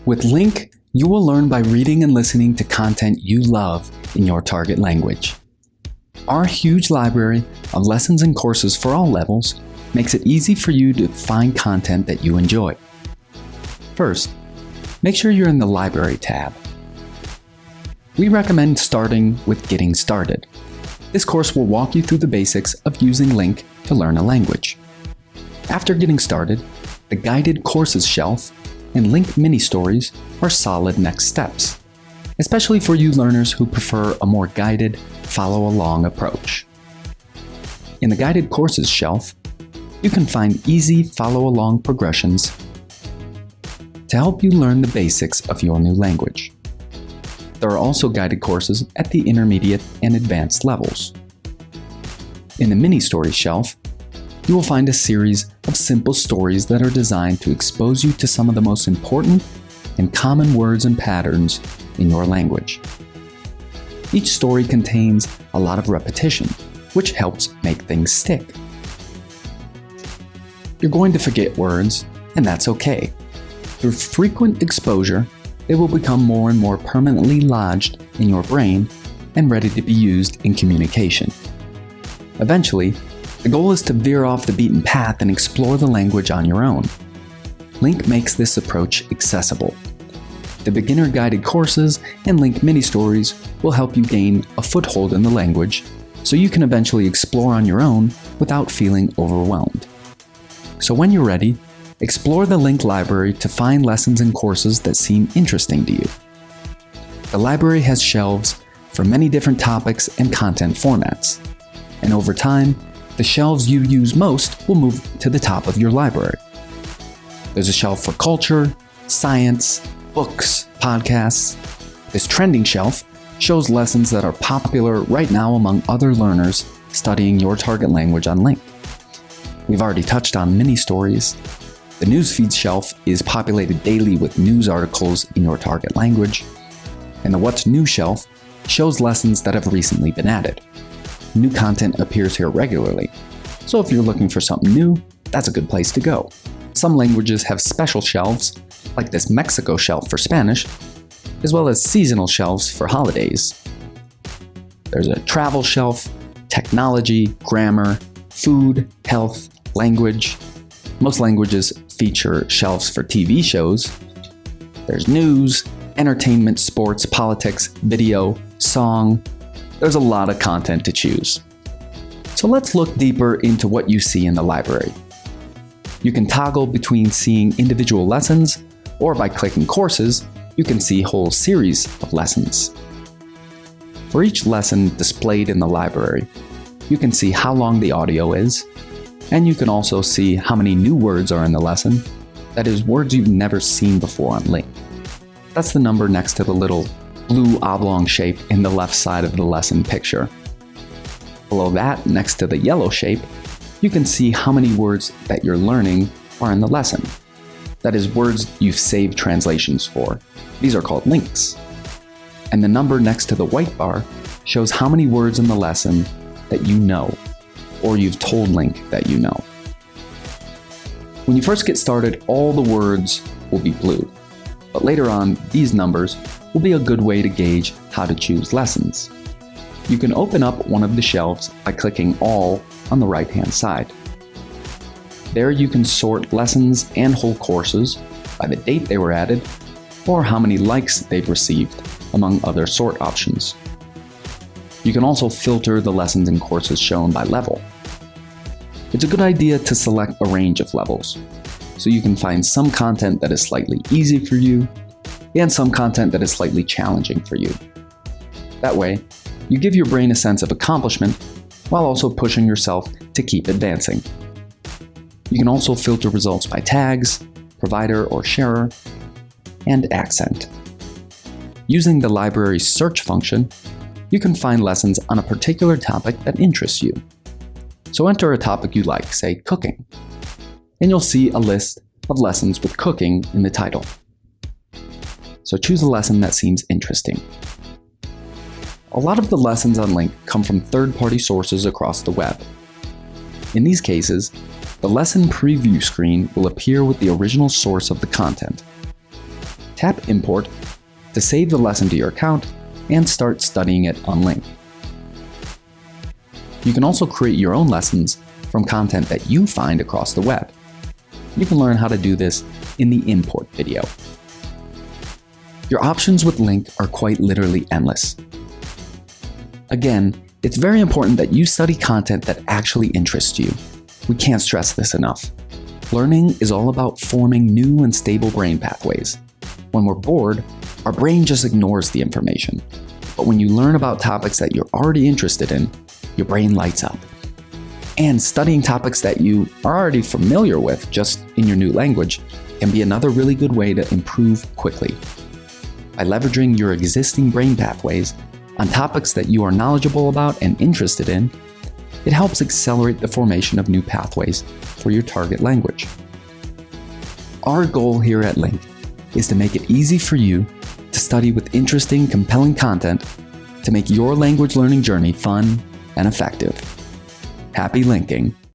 With LingQ, you will learn by reading and listening to content you love in your target language. Our huge library of lessons and courses for all levels makes it easy for you to find content that you enjoy. First, make sure you're in the Library tab. We recommend starting with Getting Started. This course will walk you through the basics of using LingQ to learn a language. After getting started, the Guided Courses shelf and LingQ Mini-Stories are solid next steps, especially for you learners who prefer a more guided, follow-along approach. In the Guided Courses shelf, you can find easy follow-along progressions to help you learn the basics of your new language. There are also guided courses at the intermediate and advanced levels. In the Mini-Stories shelf, you will find a series of simple stories that are designed to expose you to some of the most important and common words and patterns in your language. Each story contains a lot of repetition, which helps make things stick. You're going to forget words, and that's okay. Through frequent exposure, they will become more and more permanently lodged in your brain and ready to be used in communication. Eventually, the goal is to veer off the beaten path and explore the language on your own. LingQ makes this approach accessible. The beginner guided courses and LingQ Mini-Stories will help you gain a foothold in the language so you can eventually explore on your own without feeling overwhelmed. So when you're ready, explore the LingQ library to find lessons and courses that seem interesting to you. The library has shelves for many different topics and content formats, and over time, the shelves you use most will move to the top of your library. There's a shelf for culture, science, books, podcasts. This trending shelf shows lessons that are popular right now among other learners studying your target language on LingQ. We've already touched on Mini-Stories. The Newsfeed shelf is populated daily with news articles in your target language. And the What's New shelf shows lessons that have recently been added. New content appears here regularly, so if you're looking for something new, that's a good place to go. Some languages have special shelves, like this Mexico shelf for Spanish, as well as seasonal shelves for holidays. There's a travel shelf, technology, grammar, food, health, language. Most languages feature shelves for TV shows. There's news, entertainment, sports, politics, video, song. There's a lot of content to choose. So let's look deeper into what you see in the library. You can toggle between seeing individual lessons, or by clicking courses, you can see whole series of lessons. For each lesson displayed in the library, you can see how long the audio is, and you can also see how many new words are in the lesson, that is, words you've never seen before on LingQ. That's the number next to the little blue oblong shape in the left side of the lesson picture. Below that, next to the yellow shape, you can see how many words that you're learning are in the lesson. That is, words you've saved translations for. These are called links. And the number next to the white bar shows how many words in the lesson that you know, or you've told LingQ that you know. When you first get started, all the words will be blue, but later on, these numbers will be a good way to gauge how to choose lessons. You can open up one of the shelves by clicking All on the right-hand side. There you can sort lessons and whole courses by the date they were added, or how many likes they've received, among other sort options. You can also filter the lessons and courses shown by level. It's a good idea to select a range of levels, so you can find some content that is slightly easy for you, and some content that is slightly challenging for you. That way, you give your brain a sense of accomplishment while also pushing yourself to keep advancing. You can also filter results by tags, provider or sharer, and accent. Using the library's search function, you can find lessons on a particular topic that interests you. So enter a topic you like, say cooking, and you'll see a list of lessons with cooking in the title. So choose a lesson that seems interesting. A lot of the lessons on LingQ come from third-party sources across the web. In these cases, the lesson preview screen will appear with the original source of the content. Tap Import to save the lesson to your account and start studying it on LingQ. You can also create your own lessons from content that you find across the web. You can learn how to do this in the import video. Your options with LingQ are quite literally endless. Again, it's very important that you study content that actually interests you. We can't stress this enough. Learning is all about forming new and stable brain pathways. When we're bored, our brain just ignores the information. But when you learn about topics that you're already interested in, your brain lights up. And studying topics that you are already familiar with just in your new language can be another really good way to improve quickly. By leveraging your existing brain pathways on topics that you are knowledgeable about and interested in, it helps accelerate the formation of new pathways for your target language. Our goal here at LingQ is to make it easy for you to study with interesting, compelling content to make your language learning journey fun and effective. Happy linking!